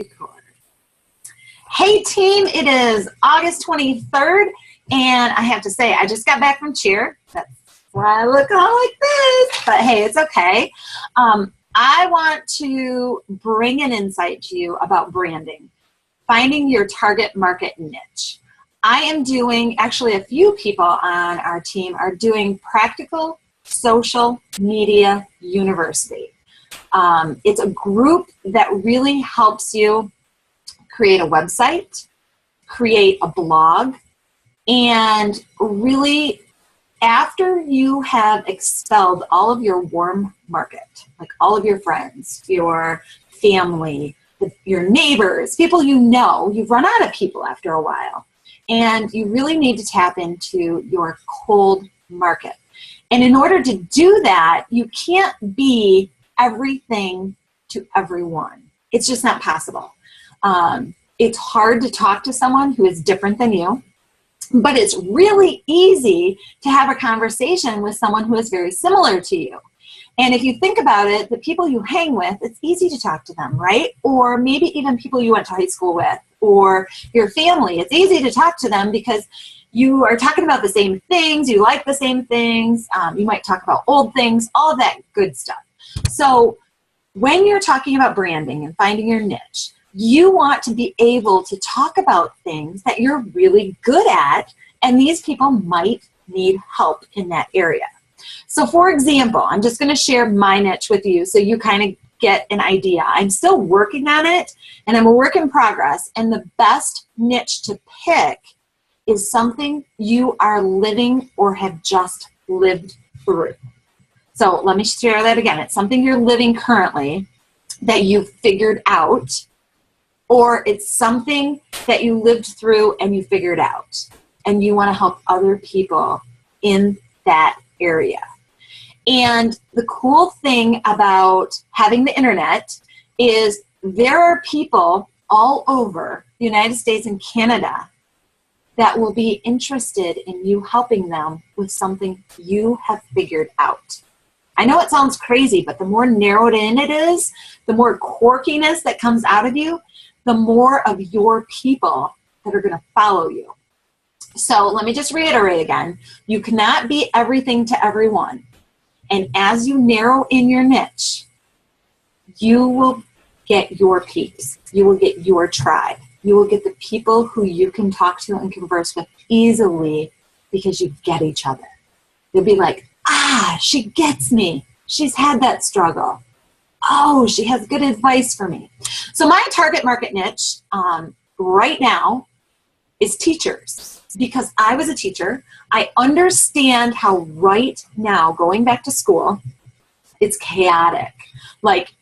Record. Hey team, it is August 23rd, and I have to say, I just got back from cheer. That's why I look all like this, but hey, it's okay. I want to bring an insight to you about branding, finding your target market niche. I am doing, actually a few people on our team are doing Practical Social Media University. It's a group that really helps you create a website, create a blog, and really after you have expelled all of your warm market, like all of your friends, your family, your neighbors, people you know, you've run out of people after a while, and you really need to tap into your cold market. And in order to do that, you can't be everything to everyone. It's just not possible. It's hard to talk to someone who is different than you, but it's really easy to have a conversation with someone who is very similar to you. And if you think about it, the people you hang with, it's easy to talk to them, right? Or maybe even people you went to high school with, or your family. It's easy to talk to them because you are talking about the same things, you like the same things, you might talk about old things, all of that good stuff. So when you're talking about branding and finding your niche, you want to be able to talk about things that you're really good at, and these people might need help in that area. So for example, I'm just going to share my niche with you so you kind of get an idea. I'm still working on it, and I'm a work in progress, and the best niche to pick is something you are living or have just lived through. So let me share that again. It's something you're living currently that you've figured out, or it's something that you lived through and you figured out, and you want to help other people in that area. And the cool thing about having the internet is there are people all over the United States and Canada that will be interested in you helping them with something you have figured out. I know it sounds crazy, but the more narrowed in it is, the more quirkiness that comes out of you, the more of your people that are going to follow you. So let me just reiterate again. You cannot be everything to everyone. And as you narrow in your niche, you will get your peeps. You will get your tribe. You will get the people who you can talk to and converse with easily because you get each other. You'll be like, she gets me. She's had that struggle. Oh, she has good advice for me. So my target market niche right now is teachers, because I was a teacher. I understand how right now, going back to school, it's chaotic. Like,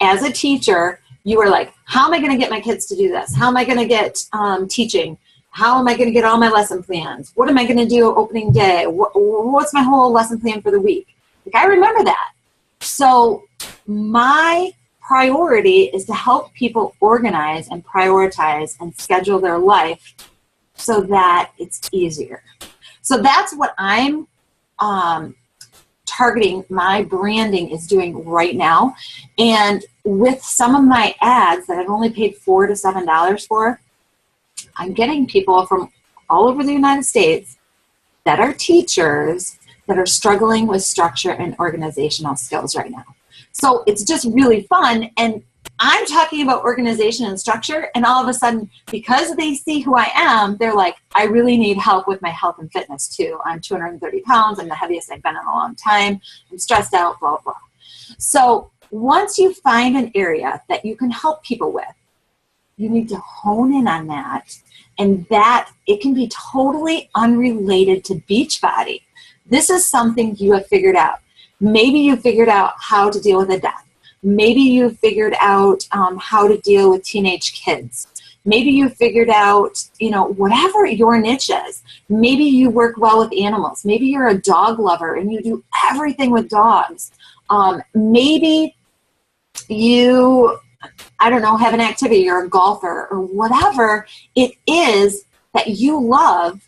as a teacher, you are like, how am I going to get my kids to do this? How am I going to get teaching? How am I going to get all my lesson plans? What am I going to do opening day? What's my whole lesson plan for the week? Like, I remember that. So my priority is to help people organize and prioritize and schedule their life so that it's easier. So that's what I'm targeting. My branding is doing right now. And with some of my ads that I've only paid $4 to $7 for, I'm getting people from all over the United States that are teachers that are struggling with structure and organizational skills right now. So it's just really fun. And I'm talking about organization and structure, and all of a sudden, because they see who I am, they're like, I really need help with my health and fitness too. I'm 230 pounds. I'm the heaviest I've been in a long time. I'm stressed out, blah, blah. So once you find an area that you can help people with, you need to hone in on that, and that it can be totally unrelated to Beachbody. This is something you have figured out. Maybe you figured out how to deal with a death. Maybe you figured out how to deal with teenage kids. Maybe you figured out, whatever your niche is. Maybe you work well with animals. Maybe you're a dog lover and you do everything with dogs. Maybe you, have an activity, you're a golfer, or whatever it is that you love.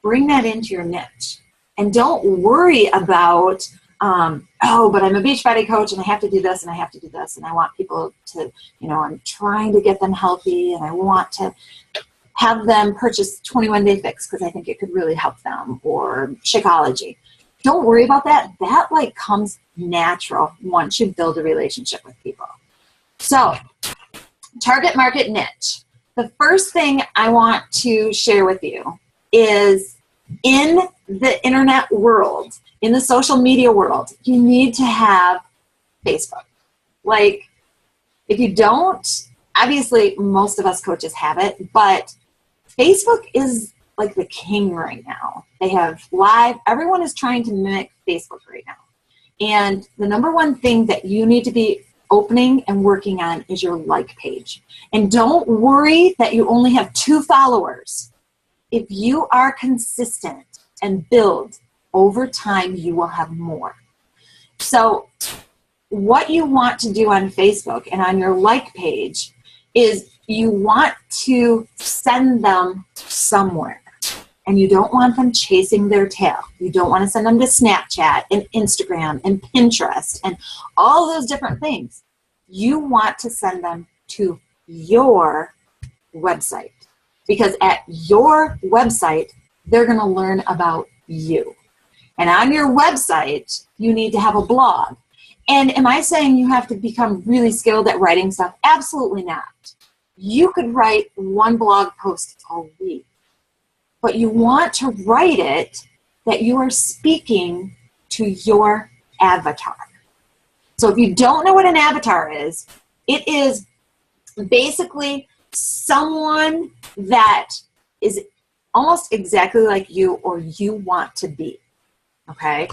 Bring that into your niche. And don't worry about oh, but I'm a Beachbody coach and I have to do this and I have to do this. And I want people to, I'm trying to get them healthy and I want to have them purchase 21 Day Fix because I think it could really help them, or Shakeology. Don't worry about that. That comes natural once you build a relationship with people. So, target market niche. The first thing I want to share with you is, in the internet world, in the social media world, you need to have Facebook. If you don't, obviously most of us coaches have it, but Facebook is the king right now. They have live, everyone is trying to mimic Facebook right now. And the number one thing that you need to be opening and working on is your like page. And don't worry that you only have 2 followers. If you are consistent and build, over time you will have more. So what you want to do on Facebook and on your like page is you want to send them somewhere. And you don't want them chasing their tail. You don't want to send them to Snapchat and Instagram and Pinterest and all those different things. You want to send them to your website, because at your website, they're going to learn about you. And on your website, you need to have a blog. And am I saying you have to become really skilled at writing stuff? Absolutely not. You could write 1 blog post a week, but you want to write it that you are speaking to your avatar. So if you don't know what an avatar is, it is basically someone that is almost exactly like you or you want to be, okay?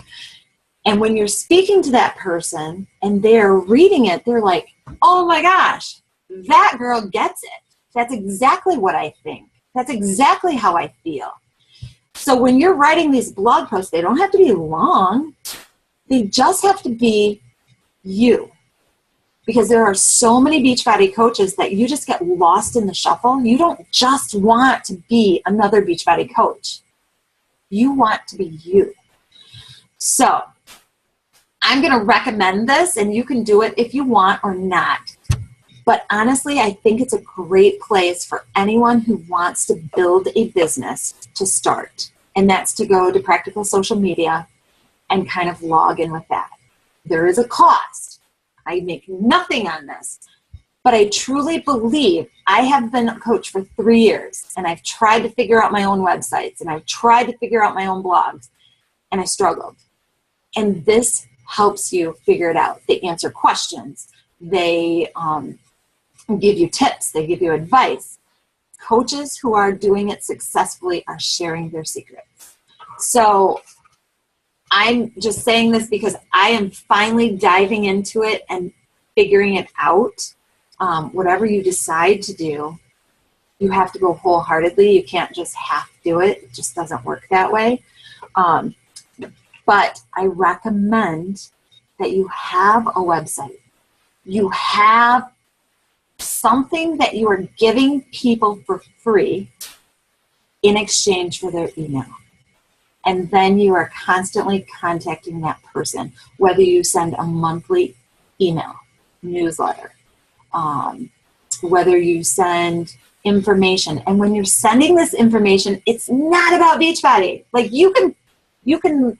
And when you're speaking to that person and they're reading it, they're like, oh my gosh, that girl gets it. That's exactly what I think. That's exactly how I feel. So when you're writing these blog posts, they don't have to be long. They just have to be you. Because there are so many Beachbody coaches that you just get lost in the shuffle. You don't just want to be another Beachbody coach. You want to be you. So I'm going to recommend this, and you can do it if you want or not. But honestly, I think it's a great place for anyone who wants to build a business to start. And that's to go to Practical Social Media and kind of log in with that. There is a cost. I make nothing on this. But I truly believe, I have been a coach for 3 years, and I've tried to figure out my own websites, and I've tried to figure out my own blogs, and I struggled. And this helps you figure it out. They answer questions. They give you tips. They give you advice. Coaches who are doing it successfully are sharing their secrets. So I'm just saying this because I am finally diving into it and figuring it out. Whatever you decide to do, you have to go wholeheartedly. You can't just half do it. It just doesn't work that way. But I recommend that you have a website. You have something that you are giving people for free in exchange for their email. And then you are constantly contacting that person, whether you send a monthly email, newsletter, whether you send information. And when you're sending this information, it's not about Beachbody. You can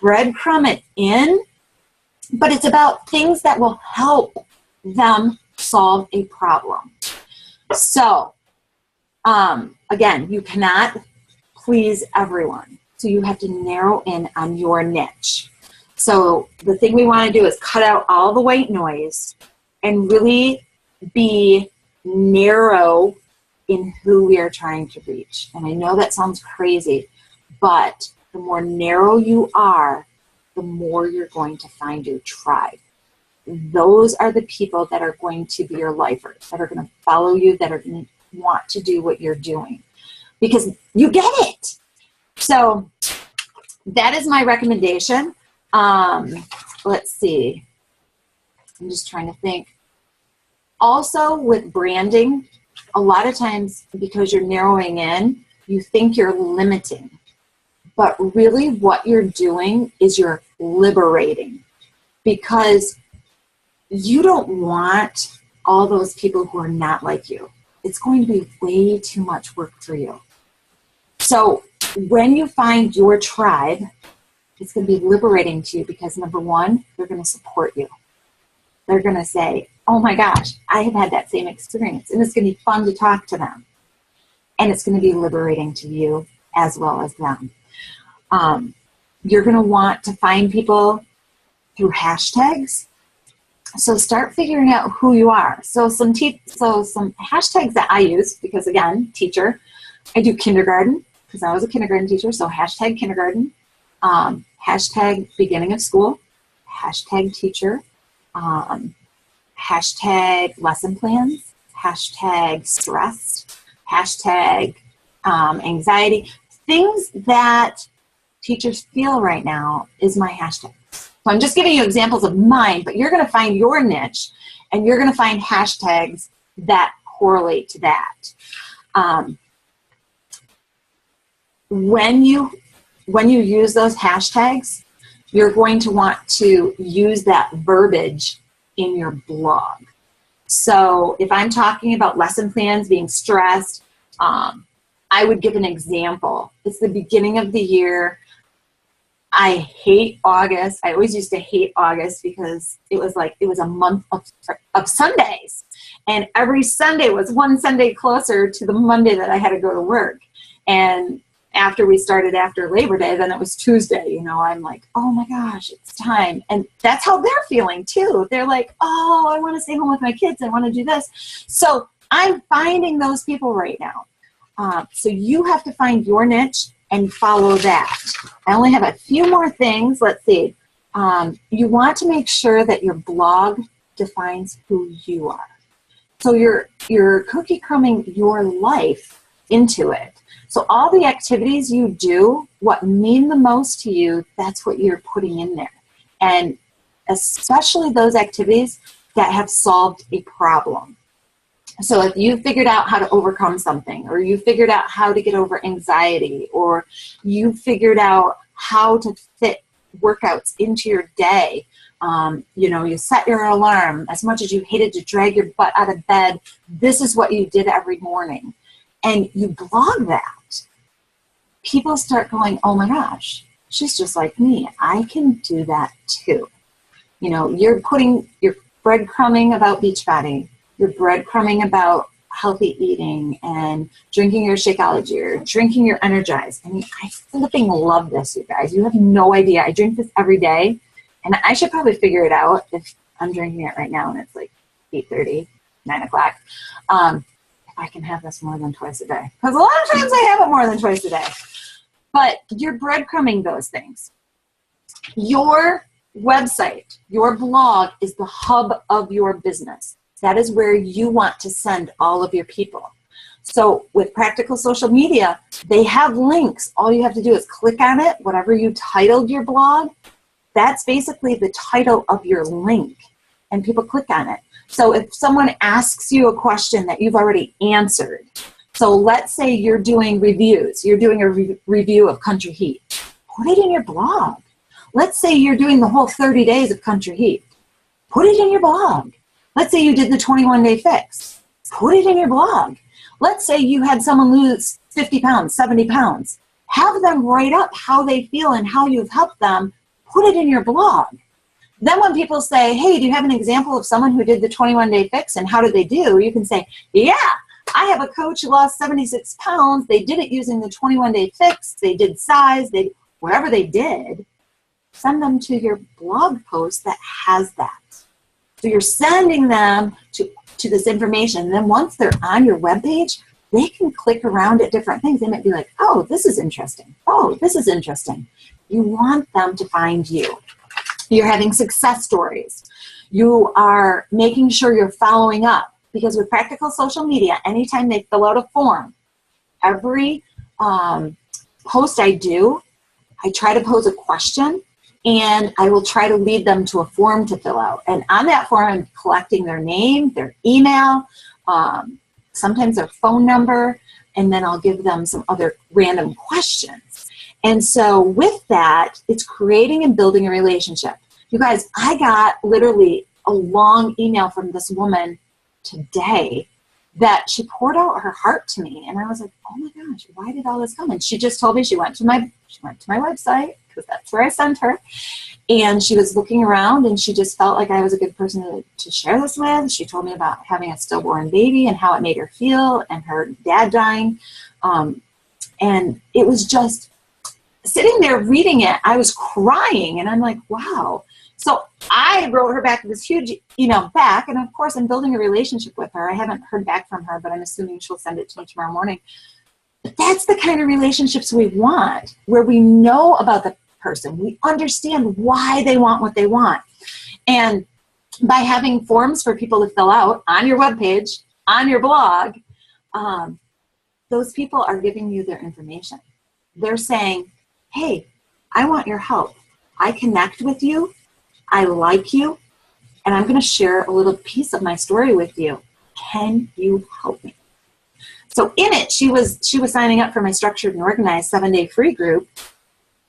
breadcrumb it in, but it's about things that will help them solve a problem. So, again, you cannot please everyone. So you have to narrow in on your niche. So the thing we want to do is cut out all the white noise and really be narrow in who we are trying to reach. And I know that sounds crazy, but the more narrow you are, the more you're going to find your tribe. Those are the people that are going to be your lifers, that are going to follow you, that are going to want to do what you're doing. Because you get it. So that is my recommendation. Let's see. I'm just trying to think. Also with branding, a lot of times because you're narrowing in, you think you're limiting. But really what you're doing is you're liberating, because you don't want all those people who are not like you. It's going to be way too much work for you. So when you find your tribe, it's going to be liberating to you, because number one, they're going to support you. They're going to say, oh my gosh, I have had that same experience. And it's going to be fun to talk to them. And it's going to be liberating to you as well as them. You're going to want to find people through hashtags. So start figuring out who you are. So some hashtags that I use, because again, teacher, I do kindergarten because I was a kindergarten teacher. So hashtag kindergarten, hashtag beginning of school, hashtag teacher, hashtag lesson plans, hashtag stress, hashtag anxiety. Things that teachers feel right now is my hashtag. So I'm just giving you examples of mine, but you're going to find your niche, and you're going to find hashtags that correlate to that. When you use those hashtags, you're going to want to use that verbiage in your blog. So if I'm talking about lesson plans being stressed, I would give an example. It's the beginning of the year. I hate August. I always used to hate August because it was a month of Sundays. And every Sunday was one Sunday closer to the Monday that I had to go to work. And after we started after Labor Day, then it was Tuesday. You know, I'm like, oh my gosh, it's time. And that's how they're feeling too. They're like, oh, I want to stay home with my kids. I want to do this. So I'm finding those people right now. So you have to find your niche and follow that. I only have a few more things. Let's see. You want to make sure that your blog defines who you are. So you're cookie crumbing your life into it. So all the activities you do, what mean the most to you, that's what you're putting in there. And especially those activities that have solved a problem. So if you figured out how to overcome something, or you figured out how to get over anxiety, or you figured out how to fit workouts into your day, you set your alarm. As much as you hated to drag your butt out of bed, this is what you did every morning. And you blog that. People start going, oh my gosh, she's just like me. I can do that too. You know, you're breadcrumbing about Beachbody. You're breadcrumbing about healthy eating and drinking your Shakeology or drinking your Energize. I mean, I flipping love this, you guys. You have no idea. I drink this every day, and I should probably figure it out if I'm drinking it right now and it's like 8:30, 9 o'clock. If I can have this more than twice a day. Because a lot of times I have it more than twice a day. But you're breadcrumbing those things. Your website, your blog is the hub of your business. That is where you want to send all of your people. So with Practical Social Media, they have links. All you have to do is click on it, whatever you titled your blog, that's basically the title of your link, and people click on it. So if someone asks you a question that you've already answered, so let's say you're doing reviews, you're doing a review of Country Heat, put it in your blog. Let's say you're doing the whole 30 days of Country Heat, put it in your blog. Let's say you did the 21-day fix. Put it in your blog. Let's say you had someone lose 50 pounds, 70 pounds. Have them write up how they feel and how you've helped them. Put it in your blog. Then when people say, hey, do you have an example of someone who did the 21-day fix and how did they do? You can say, yeah, I have a coach who lost 76 pounds. They did it using the 21-day fix. They did size. Whatever they did, send them to your blog post that has that. So you're sending them to this information. And then once they're on your webpage, they can click around at different things. They might be like, oh, this is interesting. Oh, this is interesting. You want them to find you. You're having success stories. You are making sure you're following up. Because with Practical Social Media, anytime they fill out a form, every post I do, I try to pose a question. And I will try to lead them to a form to fill out. And on that form, I'm collecting their name, their email, sometimes their phone number, and then I'll give them some other random questions. And so with that, it's creating and building a relationship. You guys, I got literally a long email from this woman today that she poured out her heart to me, and I was like, oh my gosh, why did all this come? And she just told me she went to my website, because that's where I sent her, and she was looking around and she just felt like I was a good person to share this with. She told me about having a stillborn baby and how it made her feel, and her dad dying, and it was just sitting there reading it, I was crying, and I'm like, wow. So I wrote her back this huge email back, and of course I'm building a relationship with her. I haven't heard back from her, but I'm assuming she'll send it to me tomorrow morning. But that's the kind of relationships we want, where we know about the person. We understand why they want what they want. And by having forms for people to fill out on your webpage, on your blog, those people are giving you their information. They're saying, hey, I want your help. I connect with you. I like you, and I'm going to share a little piece of my story with you. Can you help me? So in it, she was signing up for my Structured and Organized 7-day free group,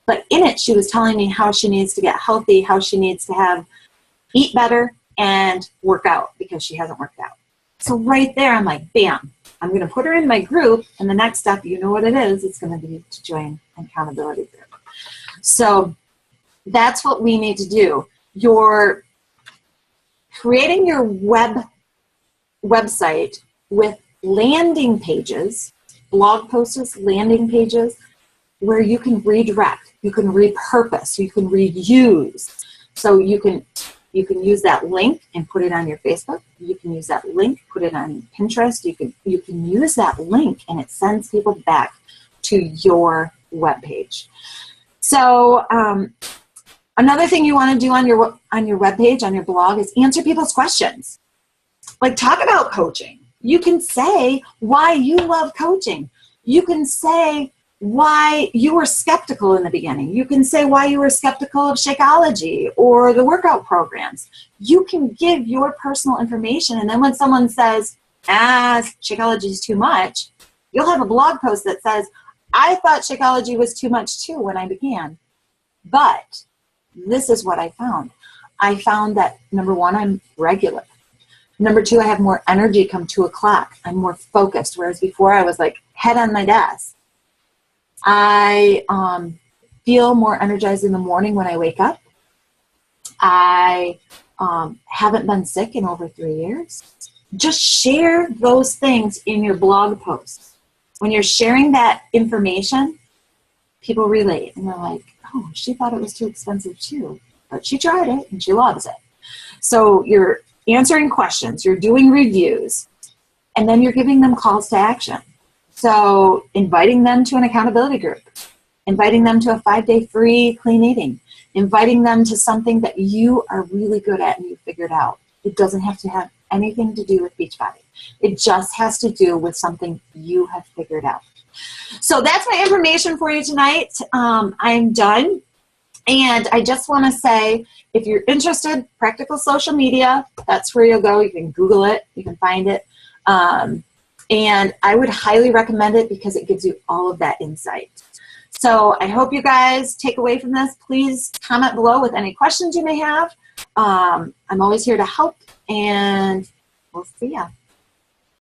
but in it, she was telling me how she needs to get healthy, how she needs to eat better and work out, because she hasn't worked out. So right there, I'm like, bam, I'm going to put her in my group, and the next step, you know what it is, it's going to be to join an accountability group. So that's what we need to do. You're creating your website with landing pages, blog posts, landing pages, where you can redirect, you can repurpose, you can reuse. So you can use that link and put it on your Facebook. You can use that link, put it on Pinterest. You can use that link, and it sends people back to your webpage. So another thing you want to do on your webpage, on your blog, is answer people's questions. Like, talk about coaching. You can say why you love coaching. You can say why you were skeptical in the beginning. You can say why you were skeptical of Shakeology or the workout programs. You can give your personal information, and then when someone says, Shakeology is too much, you'll have a blog post that says, I thought Shakeology was too much too when I began, but this is what I found. I found that, number one, I'm regular. Number two, I have more energy come 2 o'clock. I'm more focused, whereas before I was like head on my desk. I feel more energized in the morning when I wake up. I haven't been sick in over 3 years. Just share those things in your blog posts. When you're sharing that information, people relate, and they're like, oh, she thought it was too expensive too, but she tried it and she loves it. So you're answering questions, you're doing reviews, and then you're giving them calls to action. So inviting them to an accountability group, inviting them to a 5-day free clean eating, inviting them to something that you are really good at and you figured out. It doesn't have to have anything to do with Beachbody. It just has to do with something you have figured out. So that's my information for you tonight. I'm done. And I just want to say, if you're interested, Practical Social Media, that's where you'll go. You can Google it. You can find it. And I would highly recommend it because it gives you all of that insight. So I hope you guys take away from this. Please comment below with any questions you may have. I'm always here to help, and we'll see ya.